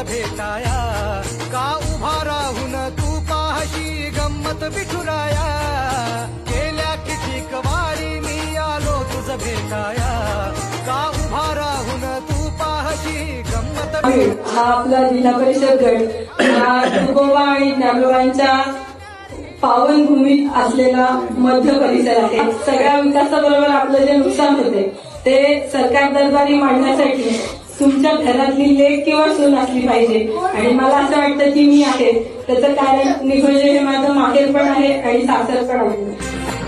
भेटाया, का उभा राहून तू पाहशी गंमत विठुराया, गेल्या कितीक वारी मी आलो तुझ भेटाया, का उभा राहून तू पाहशी गंमत हा आपला जिल्हा परिषद गट हा तुकोबा आणि ज्ञानोबांच्या पावनभूमीत असलेला मध्य परिसर आहे. सगळ्या विकासाबरोबर आपलं जे नुकसान होते ते सरकार दरबारी मांडण्यासाठी तुमच्या घरातली लेक किंवा सून असली पाहिजे. आणि मला असं वाटतं की मी आहे त्याचं कारण निघोजे हे माझं माहेर पण आहे आणि सासर पण आहे.